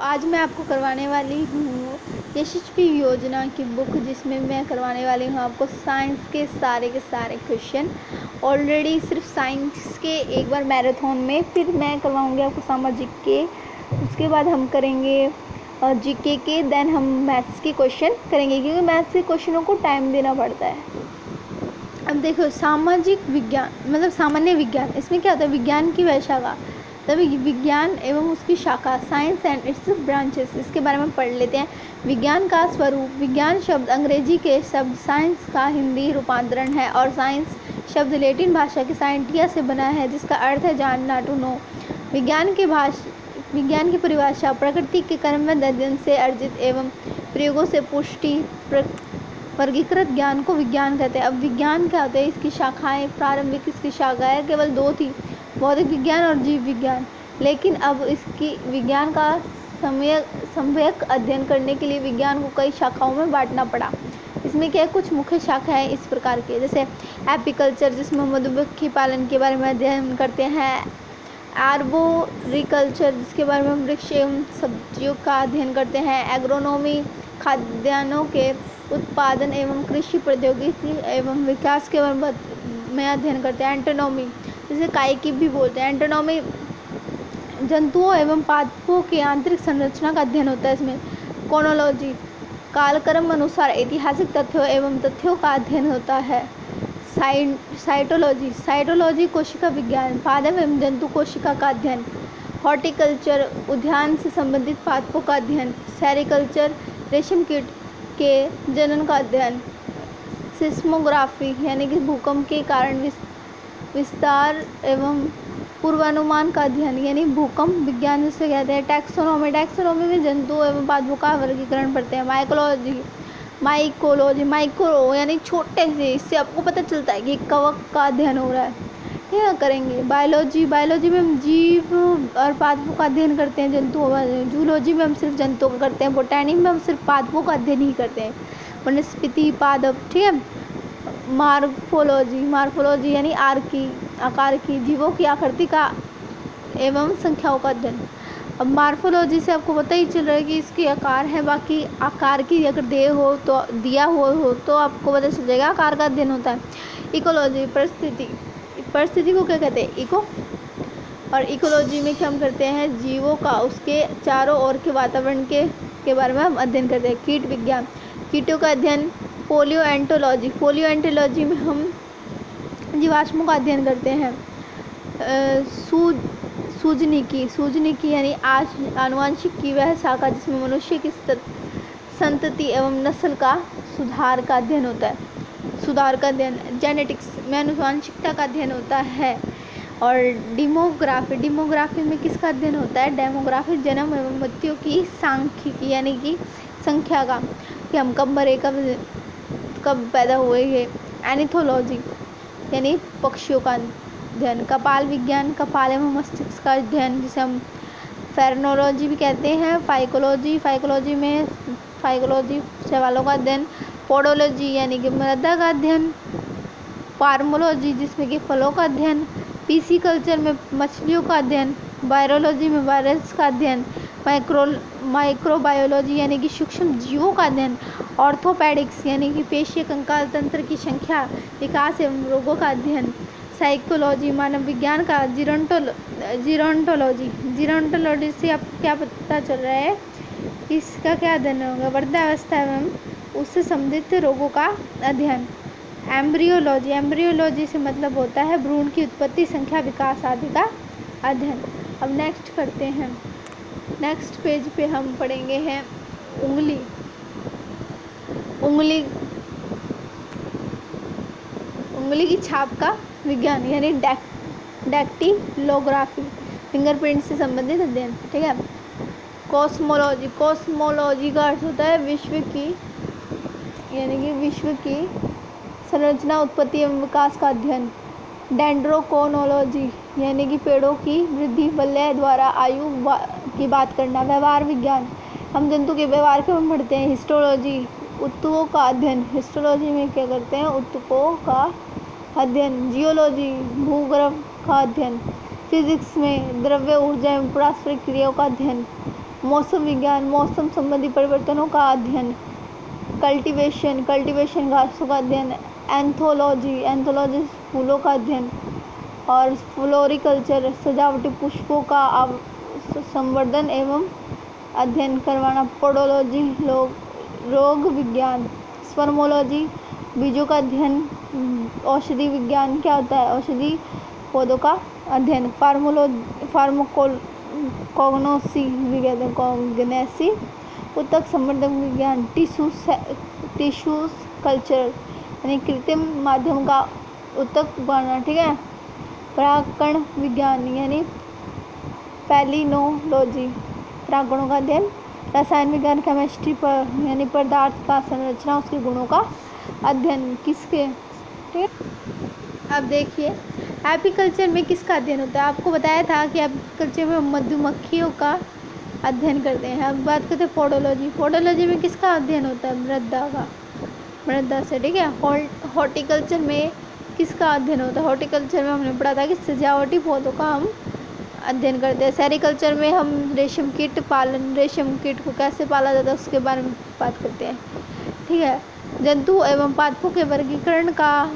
आज मैं आपको करवाने वाली हूँ यशस्वी योजना की बुक, जिसमें मैं करवाने वाली हूँ आपको साइंस के सारे क्वेश्चन। ऑलरेडी सिर्फ साइंस के एक बार मैराथन में, फिर मैं करवाऊँगी आपको सामाजिक के, उसके बाद हम करेंगे जीके के, देन हम मैथ्स के क्वेश्चन करेंगे, क्योंकि मैथ्स के क्वेश्चनों को टाइम देना पड़ता है। अब देखो, सामाजिक विज्ञान मतलब सामान्य विज्ञान, इसमें क्या होता है? विज्ञान की वह शाखा, तभी विज्ञान एवं उसकी शाखा, साइंस एंड इट्स ब्रांचेस, इसके बारे में पढ़ लेते हैं। विज्ञान का स्वरूप। विज्ञान शब्द अंग्रेजी के शब्द साइंस का हिंदी रूपांतरण है, और साइंस शब्द लैटिन भाषा के साइंटिया से बना है, जिसका अर्थ है जानना, टू नो। विज्ञान की परिभाषा प्रकृति के कर्मबद्ध अध्ययन से अर्जित एवं प्रयोगों से पुष्टि वर्गीकृत ज्ञान को विज्ञान कहते हैं। अब विज्ञान क्या होता है? इसकी शाखाएं, प्रारंभिक इसकी शाखाएं केवल 2 थी, भौतिक विज्ञान और जीव विज्ञान। लेकिन अब इसकी विज्ञान का सम्यक अध्ययन करने के लिए विज्ञान को कई शाखाओं में बांटना पड़ा। इसमें क्या है? कुछ मुख्य शाखाएं इस प्रकार की, जैसे एपीकल्चर, जिसमें मधुमक्खी पालन के बारे में अध्ययन करते हैं। आर्बोरिकल्चर, जिसके बारे में वृक्ष एवं सब्जियों का अध्ययन करते हैं। एग्रोनॉमी, खाद्यान्नों के उत्पादन एवं कृषि प्रौद्योगिकी एवं विकास के बारे में अध्ययन करते हैं। एंटोनॉमी, जिसे काइकी भी बोलते हैं। एंटोनॉमी जंतुओं एवं पादपों की आंतरिक संरचना का अध्ययन होता है इसमें। क्रोनोलॉजी, कालक्रम अनुसार ऐतिहासिक तथ्यों एवं तथ्यों का अध्ययन होता है। साइटोलॉजी कोशिका विज्ञान, पादप एवं जंतु कोशिका का अध्ययन। हॉर्टिकल्चर, उद्यान से संबंधित पादपों का अध्ययन। सेरिकल्चर, रेशम कीट के जनन का अध्ययन। सिस्मोग्राफी, यानी कि भूकंप के कारण विस्तार एवं पूर्वानुमान का अध्ययन, यानी भूकंप विज्ञान जिसे कहते हैं। टैक्सोनॉमी में जंतुओं एवं पादपों का वर्गीकरण पढ़ते हैं। माइकोलॉजी यानी छोटे से, इससे आपको पता चलता है कि कवक का अध्ययन हो रहा है, ठीक है, करेंगे। बायोलॉजी में हम जीव और पादपों का अध्ययन करते हैं, जंतुओं। जूलॉजी में हम सिर्फ जंतुओं का करते हैं। बोटैनी में हम सिर्फ पादपों का अध्ययन ही करते हैं, वनस्पति, पादप, ठीक है। मार्फोलॉजी यानी आकार की, जीवों की आकृति का एवं संख्याओं का अध्ययन। अब मार्फोलॉजी से आपको पता ही चल रहा है कि इसके आकार है, बाकी आकार की अगर दिया हुआ हो तो आपको पता चल जाएगा, आकार का अध्ययन होता है। इकोलॉजी, परिस्थिति को क्या कहते हैं? इको। और इकोलॉजी में क्या हम करते हैं? जीवों का, उसके चारों ओर के वातावरण के बारे में हम अध्ययन करते हैं। कीट विज्ञान, कीटों का अध्ययन। पोलियोएंटोलॉजी में हम जीवाश्मों का अध्ययन करते हैं। सूजनिकी यानी आनुवंशिक की वह शाखा जिसमें मनुष्य की संतति एवं नस्ल का सुधार का अध्ययन होता है। जेनेटिक्स में आनुवंशिकता का अध्ययन होता है। और डेमोग्राफी में किसका अध्ययन होता है? डेमोग्राफी, जन्म एवं मृत्यु की सांख्यिकी, यानी कि संख्या का, कि हम कब मरे, कब पैदा हुए है। एनिथोलॉजी यानी पक्षियों का अध्ययन। कपाल विज्ञान, कपाल एवं मस्तिष्क का अध्ययन, जिसे हम फेरनोलॉजी भी कहते हैं। फाइकोलॉजी सवालों का अध्ययन। पोडोलॉजी यानी कि मृदा का अध्ययन। फार्मोलॉजी जिसमें कि फलों का अध्ययन। पिसिकल्चर में मछलियों का अध्ययन। वायरोलॉजी में वायरस का अध्ययन। माइक्रोबायोलॉजी यानी कि सूक्ष्म जीवों का अध्ययन। ऑर्थोपेडिक्स यानी कि पेशीय कंकाल तंत्र की संख्या, विकास एवं रोगों का अध्ययन। साइकोलॉजी, मानव विज्ञान का। जीरोंटोलॉजी से आपको क्या पता चल रहा है? इसका क्या अध्ययन होगा? वृद्धावस्था एवं उससे संबंधित रोगों का अध्ययन। एम्ब्रियोलॉजी से मतलब होता है भ्रूण की उत्पत्ति, संख्या, विकास आदि का अध्ययन। अब नेक्स्ट करते हैं। नेक्स्ट पेज पे हम पढ़ेंगे हैं उंगली की छाप का विज्ञान, यानी डैक्टिलोग्राफी, फिंगरप्रिंट से संबंधित अध्ययन, ठीक है। कॉस्मोलॉजी का अर्थ होता है विश्व की, यानी कि विश्व की संरचना, उत्पत्ति एवं विकास का अध्ययन। डेंड्रोक्रोनोलॉजी यानी कि पेड़ों की वृद्धि, वलय द्वारा आयु की बात करना। व्यवहार विज्ञान, हम जंतु के व्यवहार के बारे में पढ़ते हैं। हिस्टोलॉजी, ऊतकों का अध्ययन। हिस्टोलॉजी में क्या करते हैं? ऊतकों का अध्ययन। जियोलॉजी, भूगर्भ का अध्ययन। फिजिक्स में द्रव्य, ऊर्जा एवं पारस्परिक क्रियाओं का अध्ययन। मौसम विज्ञान, मौसम संबंधी परिवर्तनों का अध्ययन। कल्टीवेशन घासों का अध्ययन। एंथोलॉजी फूलों का अध्ययन। और फ्लोरिकल्चर सजावटी पुष्पों का संवर्धन एवं अध्ययन करवाना। पोडोलॉजी रोग विज्ञान। स्पर्मोलॉजी बीजों का अध्ययन। औषधि विज्ञान क्या होता है? औषधि पौधों का अध्ययन। कॉग्नेसी ऊतक संवर्धन विज्ञान। टिश्यूज कल्चर यानी कृत्रिम माध्यम का ऊतक बनाना, ठीक है। परागकण विज्ञान यानी पैलिनोलॉजी परागकणों का अध्ययन। रसायन विज्ञान केमिस्ट्री पर यानी पदार्थ का संरचना उसके गुणों का अध्ययन। किसके? ठीक। अब देखिए एपीकल्चर में किसका अध्ययन होता है? आपको बताया था कि एपीकल्चर में मधुमक्खियों का अध्ययन करते हैं। अब बात करते हैं पोडोलॉजी में किसका अध्ययन होता है? मृदा से, ठीक है। हॉर्टिकल्चर में किसका अध्ययन होता है? हॉर्टिकल्चर में हमने पढ़ा था कि सजावटी पौधों का हम अध्ययन करते हैं। सेरिकल्चर में हम रेशम कीट को कैसे पाला जाता है उसके बारे में बात करते हैं, ठीक है। जंतु एवं पादपों के वर्गीकरण का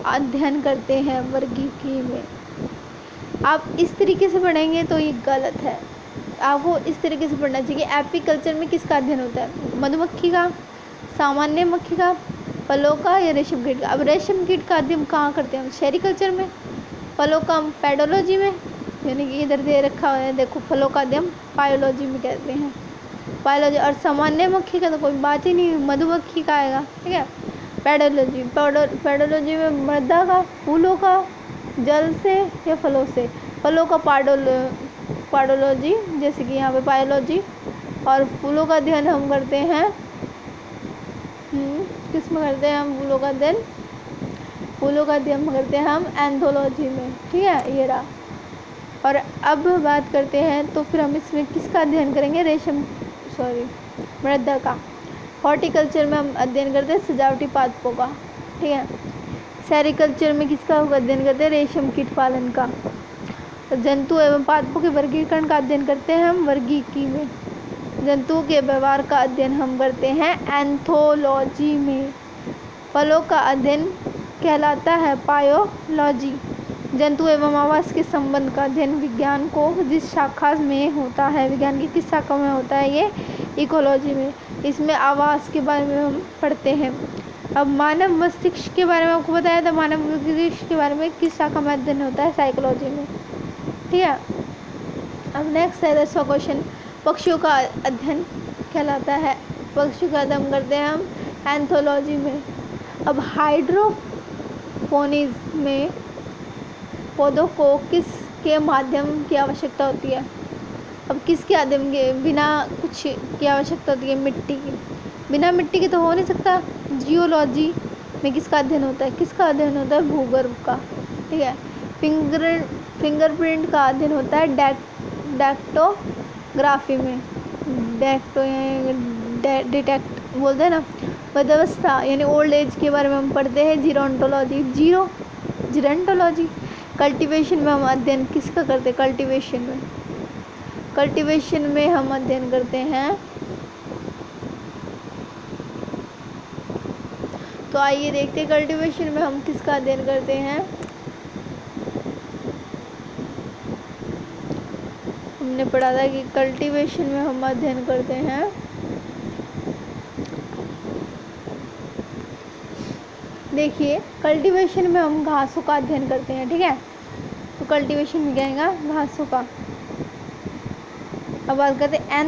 अध्ययन करते हैं वर्गीकी में। आप इस तरीके से पढ़ेंगे तो ये गलत है, आपको इस तरीके से पढ़ना चाहिए। एपीकल्चर में किसका अध्ययन होता है? मधुमक्खी का, सामान्य मक्खी का, फलों का या रेशम कीट का? अब रेशम कीट का अध्ययन कहाँ करते हैं हम? सेरिकल्चर में। फलों का हम पेडोलॉजी में, यानी कि इधर दे रखा हुआ है देखो, फलों का अध्ययन पायोलॉजी में कहते हैं, पायोलॉजी। और सामान्य मक्खी का तो कोई बात ही नहीं, मधुमक्खी का आएगा, ठीक है। पेडोलॉजी में मृदा का, फूलों का, जल से या फलों से। फलों का पाडोलॉजी, जैसे कि यहाँ पे बायोलॉजी। और फूलों का अध्ययन हम करते हैं किस में करते हैं हम? फूलों का अध्ययन करते हैं हम एंथोलॉजी में, ठीक है। ये रहा। और अब बात करते हैं तो फिर हम इसमें किसका अध्ययन करेंगे? मृदा का। हॉर्टिकल्चर में हम अध्ययन करते हैं सजावटी पादपों का, ठीक है। सेरिकल्चर में किसका अध्ययन करते हैं? रेशम कीट पालन का। जंतु एवं पादपों के वर्गीकरण का अध्ययन करते हैं हम वर्गीकी में। जंतुओं के व्यवहार का अध्ययन हम करते हैं एंथोलॉजी में। फलों का अध्ययन कहलाता है पायोलॉजी। जंतु एवं आवास के संबंध का अध्ययन विज्ञान को जिस शाखा में होता है, विज्ञान की किस शाखा में होता है? ये इकोलॉजी में। इसमें आवास के बारे में हम पढ़ते हैं। अब मानव मस्तिष्क के बारे में आपको बताया था, मानव मस्तिष्क के बारे में किस शाखा में अध्ययन होता है? साइकोलॉजी में, ठीक है। अब नेक्स्ट है 10वां क्वेश्चन, पक्षियों का अध्ययन कहलाता है, पक्षियों का अध्ययन करते हैं हम एंथोलॉजी में। अब हाइड्रोपोनिक्स में पौधों को किसके माध्यम की आवश्यकता होती है? अब किसके माध्यम के बिना कुछ की आवश्यकता होती है? मिट्टी की। बिना मिट्टी के तो हो नहीं सकता। जियोलॉजी में किसका अध्ययन होता है? किसका अध्ययन होता है? भूगर्भ का, ठीक है। फिंगरप्रिंट का अध्ययन होता है डैक्टोग्राफी में। डिटेक्ट बोलते हैं ना, वृद्धावस्था यानी ओल्ड एज के बारे में हम पढ़ते हैं जीरोंटोलॉजी। कल्टीवेशन में हम अध्ययन किसका करते हैं? कल्टीवेशन में हम अध्ययन करते हैं, तो आइए देखते हैं कल्टीवेशन में हम किसका अध्ययन करते हैं। हमने पढ़ा था कि कल्टीवेशन में हम अध्ययन करते हैं देखिए कल्टीवेशन में हम घासों का अध्ययन करते हैं, ठीक है। तो कल्टीवेशन में क्या आएगा? घासों का। अब बात करते हैं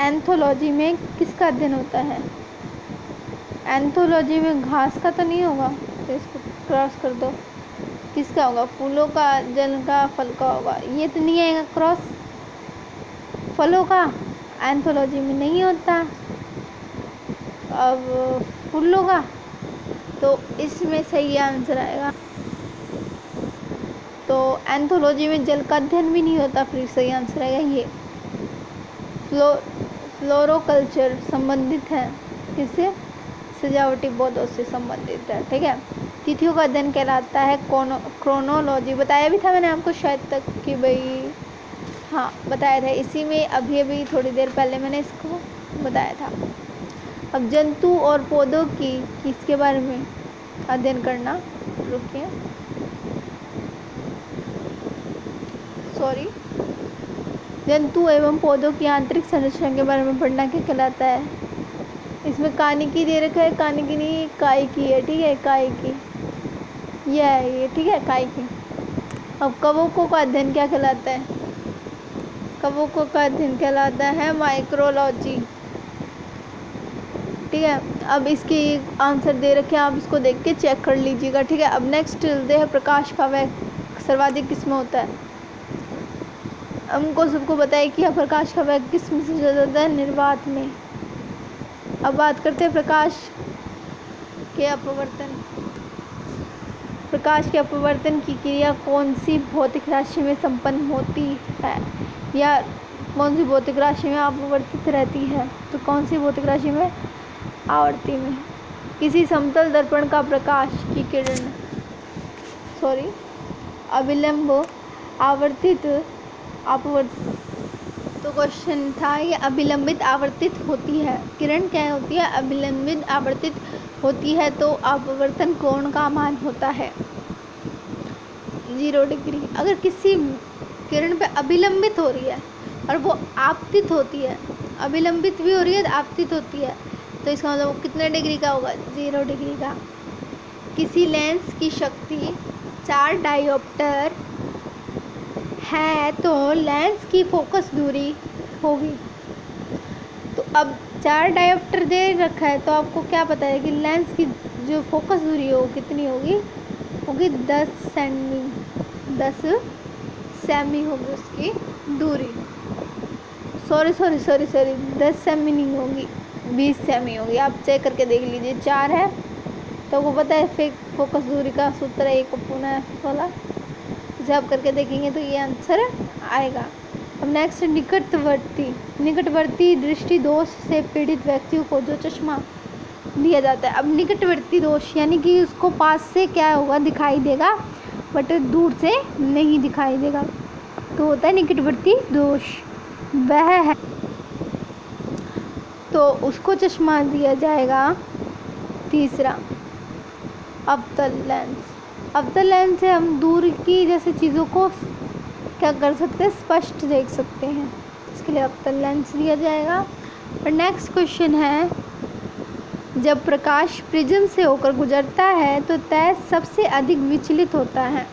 एंथोलॉजी में किसका अध्ययन होता है? एंथोलॉजी में घास का तो नहीं होगा, तो इसको क्रॉस कर दो। किसका होगा? फूलों का, जल का, फल का होगा। ये तो नहीं आएगा क्रॉस। फलों का एंथोलॉजी में नहीं होता। अब फूलों का, तो इसमें सही आंसर आएगा। तो एंथोलॉजी में जल का अध्ययन भी नहीं होता, फिर सही आंसर आएगा ये। फ्लोरोकल्चर संबंधित है किससे? सजावटी पौधों से संबंधित है, ठीक है। तिथियों का अध्ययन कहलाता है क्रोनोलॉजी। बताया भी था मैंने आपको शायद तक कि भाई हाँ बताया था, इसी में अभी अभी थोड़ी देर पहले मैंने इसको बताया था। अब जंतु और पौधों की किसके बारे में अध्ययन करना, रुकिए सॉरी, जंतु एवं पौधों की आंतरिक संरचना के बारे में पढ़ना क्या कहलाता है। इसमें कानिकी दे रखा है, कानिकी नहीं काय की है, ठीक है, काय की ये ठीक है, काय की। अब कवकों का अध्ययन क्या कहलाता है, कवकों का अध्ययन कहलाता है माइक्रोलॉजी, ठीक है। अब इसके आंसर दे रखे हैं, आप इसको देख के चेक कर लीजिएगा, ठीक है। अब नेक्स्ट चलते हैं, प्रकाश का वेग सर्वाधिक किसमें होता है। हमको सबको पता है कि प्रकाश का वेग किसमें से ज़्यादा होता है, निर्वात में। अब बात करते हैं प्रकाश के अपवर्तन। प्रकाश के अपवर्तन की क्रिया कौन सी भौतिक राशि में संपन्न होती है, या कौन सी भौतिक राशि में अपवर्तित रहती है, तो कौन सी भौतिक राशि में, आवर्ती में। किसी समतल दर्पण का प्रकाश की किरण अविलंब आवर्तित अपवर्तित, तो क्वेश्चन था ये अभिलंबित आवर्तित होती है, किरण क्या होती है, अभिलंबित आवर्तित होती है, तो अपवर्तन कोण का मान होता है 0 डिग्री। अगर किसी किरण पे अभिलंबित हो रही है और वो आपतित होती है, अभिलंबित भी हो रही है, आपतित होती है, तो इसका मतलब कितने डिग्री का होगा, 0 डिग्री का। किसी लेंस की शक्ति 4 डायोप्टर है तो लेंस की फोकस दूरी होगी, तो अब 4 डायोप्टर दे रखा है, तो आपको क्या पता है कि लेंस की जो फोकस दूरी हो कितनी होगी, 10 सेमी होगी उसकी दूरी। सॉरी 10 सेमी नहीं होगी, 20 सेमी होगी। आप चेक करके देख लीजिए, 4 है तो वो पता है फोकस दूरी का सूत्र है 1/f वाला, इसे आप करके देखेंगे तो ये आंसर आएगा। अब नेक्स्ट, निकटवर्ती दृष्टि दोष से पीड़ित व्यक्तियों को जो चश्मा दिया जाता है। अब निकटवर्ती दोष यानी कि उसको पास से क्या होगा, दिखाई देगा, बट दूर से नहीं दिखाई देगा, तो होता है निकटवर्ती दोष, वह है, तो उसको चश्मा दिया जाएगा। तीसरा, अवतल लेंस। अवतल लेंस से हम दूर की जैसे चीज़ों को क्या कर सकते हैं, स्पष्ट देख सकते हैं, इसके लिए अवतल लेंस दिया जाएगा। और नेक्स्ट क्वेश्चन है, जब प्रकाश प्रिज्म से होकर गुजरता है तो तेज सबसे अधिक विचलित होता है,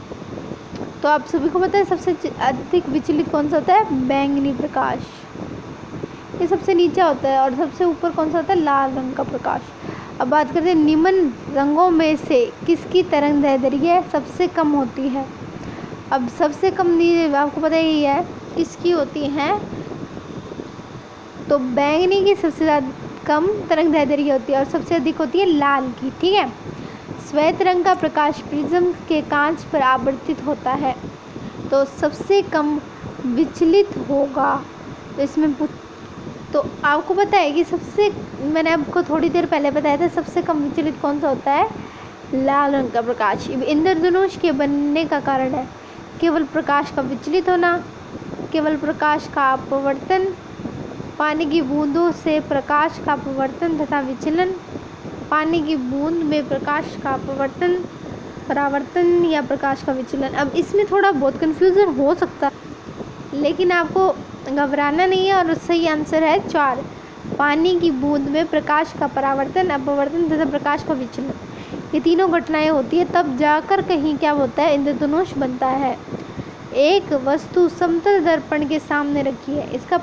तो आप सभी को पता है सबसे अधिक विचलित कौन सा होता है, बैंगनी प्रकाश, ये सबसे नीचे होता है, और सबसे ऊपर कौन सा होता है, लाल रंग का प्रकाश। अब बात करते हैं निम्न रंगों में से किसकी तरंग दैर्ध्य सबसे कम होती है। अब सबसे कम आपको पता ही है किसकी होती है, तो बैंगनी की सबसे ज़्यादा कम तरंग दैर्ध्य होती है और सबसे अधिक होती है लाल की, ठीक है। श्वेत रंग का प्रकाश प्रिज्म के कांच पर आवर्तित होता है, तो सबसे कम विचलित होगा। तो इसमें तो आपको पता है कि मैंने आपको थोड़ी देर पहले बताया था सबसे कम विचलित कौन सा होता है, लाल रंग का प्रकाश। इंद्रधनुष के बनने का कारण है केवल प्रकाश का विचलित होना, केवल प्रकाश का अपवर्तन, पानी की बूंदों से प्रकाश का अपवर्तन तथा विचलन, पानी की बूंद में प्रकाश का अपवर्तन, परावर्तन या प्रकाश का विचलन। अब इसमें थोड़ा बहुत कन्फ्यूज़न हो सकता है, लेकिन आपको घबराना नहीं है, और सही आंसर है 4, पानी की बूंद में प्रकाश का परावर्तन, अपवर्तन तथा प्रकाश का विचलन। ये तीनों घटनाएं होती है तब जाकर कहीं क्या होता है, इंद्रधनुष बनता है। एक वस्तु समतल दर्पण के सामने रखी है, इसका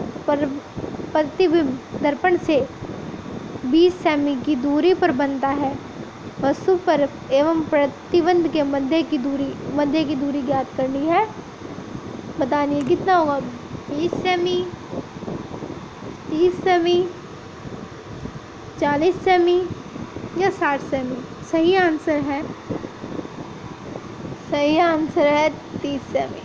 प्रतिबिंब दर्पण से 20 सेमी की दूरी पर बनता है। वस्तु पर एवं प्रतिबिंब के मध्य की दूरी ज्ञात करनी है, बतानी है कितना होगा, 20 सेमी, 30 सेमी, 40 सेमी या 60 सेमी। सही आंसर है 30 सेमी।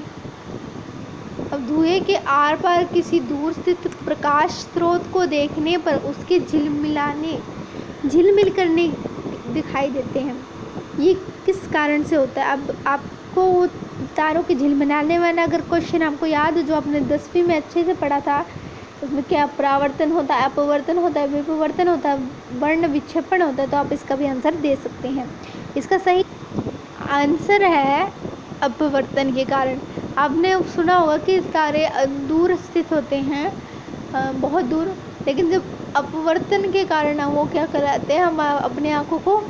अब धुएं के आर पार किसी दूर स्थित प्रकाश स्रोत को देखने पर उसके झिलमिल करने दिखाई देते हैं, ये किस कारण से होता है। अब आपको तारों की झिलमिलाने वाला अगर क्वेश्चन आपको याद हो, जो आपने 10वीं में अच्छे से पढ़ा था, उसमें क्या परावर्तन होता है, अपवर्तन होता है, विपवर्तन होता है, वर्ण विक्षेपण होता है, तो आप इसका भी आंसर दे सकते हैं। इसका सही आंसर है अपवर्तन के कारण। आपने सुना होगा कि तारे दूर स्थित होते हैं, बहुत दूर, लेकिन जब अपवर्तन के कारण वो क्या कराते हैं, हम अपने आँखों को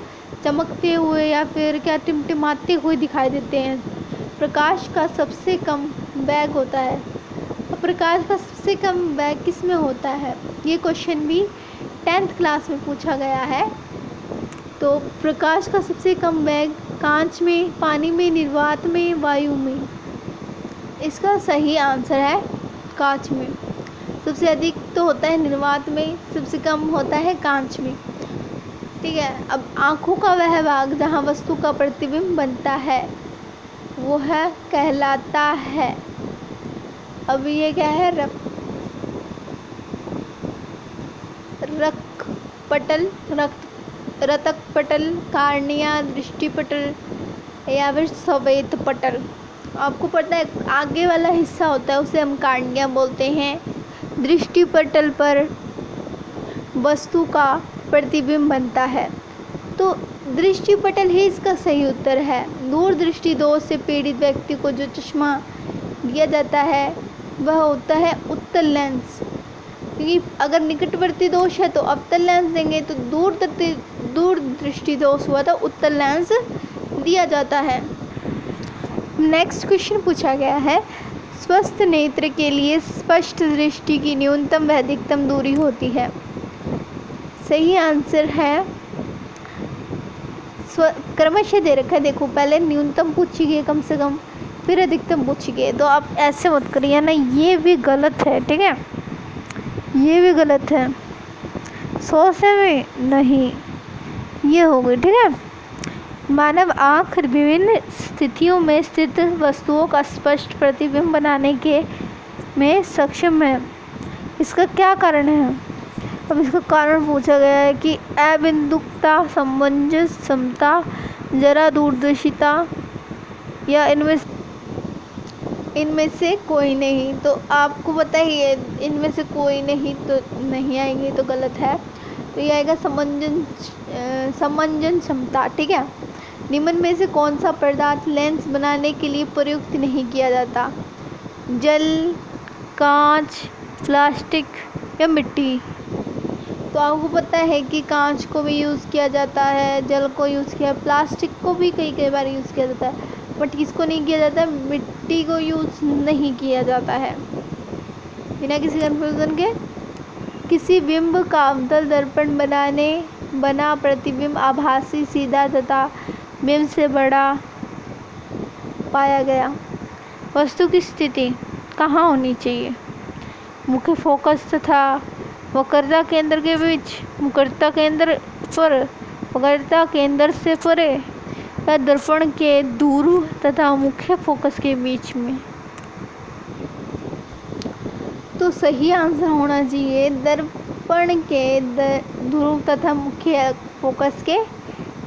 चमकते हुए या फिर क्या टिमटिमाते हुए दिखाई देते हैं। प्रकाश का सबसे कम वेग होता है, और प्रकाश का सबसे कम वेग किस में होता है, ये क्वेश्चन भी 10th क्लास में पूछा गया है। तो प्रकाश का सबसे कम वेग कांच में, पानी में, निर्वात में, वायु में। इसका सही आंसर है कांच में। सबसे अधिक तो होता है निर्वात में, सबसे कम होता है कांच में। ठीक है, अब आँखों का वह भाग जहाँ वस्तु का प्रतिबिंब बनता है वो है कहलाता है, अब ये क्या है, रक्तपटल, रतकपटल, कार्निया, दृष्टिपटल या फिर श्वेतपटल। आपको पता है आगे वाला हिस्सा होता है उसे हम कार्निया बोलते हैं। दृष्टिपटल पर वस्तु का प्रतिबिंब बनता है, तो दृष्टिपटल ही इसका सही उत्तर है। दूरदृष्टि दोष से पीड़ित व्यक्ति को जो चश्मा दिया जाता है वह होता है उत्तल लेंस, क्योंकि अगर निकटवर्ती दोष है तो अवतल लेंस देंगे, तो दूर दृष्टि दोष हुआ तो उत्तल लेंस दिया जाता है। नेक्स्ट क्वेश्चन पूछा गया है, स्वस्थ नेत्र के लिए स्पष्ट दृष्टि की न्यूनतम व अधिकतम दूरी होती है। सही आंसर है क्रमशः दे रखा है, देखो पहले न्यूनतम पूछी गई कम से कम, फिर अधिकतम पूछी गई, तो आप ऐसे मत करिए ना, ये भी गलत है। ठीक है, ये भी गलत है, 100 से भी नहीं, ये हो गई। ठीक है, मानव आँख विभिन्न स्थितियों में स्थित वस्तुओं का स्पष्ट प्रतिबिंब बनाने के में सक्षम है। इसका क्या कारण है? अब इसका कारण पूछा गया है कि अबिंदुकता, समंजस, समता, जरा दूरदर्शिता या इनमें से कोई नहीं। तो आपको पता ही है इनमें से कोई नहीं, तो नहीं आएंगे तो गलत है, तो ये आएगा समंजन क्षमता। ठीक है, निम्न में से कौन सा पदार्थ लेंस बनाने के लिए प्रयुक्त नहीं किया जाता? जल, कांच, प्लास्टिक या मिट्टी? तो आपको पता है कि कांच को भी यूज़ किया जाता है, जल को यूज़ किया, प्लास्टिक को भी कई बार यूज़ किया जाता है, बट किसको नहीं किया जाता? मिट्टी को यूज़ नहीं किया जाता है। बिना किसी कन्फ्यूज़न के, किसी बिंब का अवतल दर्पण बना प्रतिबिंब आभासी, सीधा तथा बिंब से बड़ा पाया गया। वस्तु की स्थिति कहाँ होनी चाहिए? मुख्य फोकस तथा वक्रता केंद्र के बीच, मुखरता केंद्र पर, वक्रता केंद्र से परे, या दर्पण के दूर तथा मुख्य फोकस के बीच में? तो सही आंसर होना चाहिए दर्पण के ध्रुव तथा मुख्य फोकस के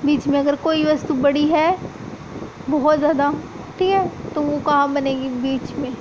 बीच में। अगर कोई वस्तु बड़ी है बहुत ज़्यादा, ठीक है, तो वो कहाँ बनेगी? बीच में।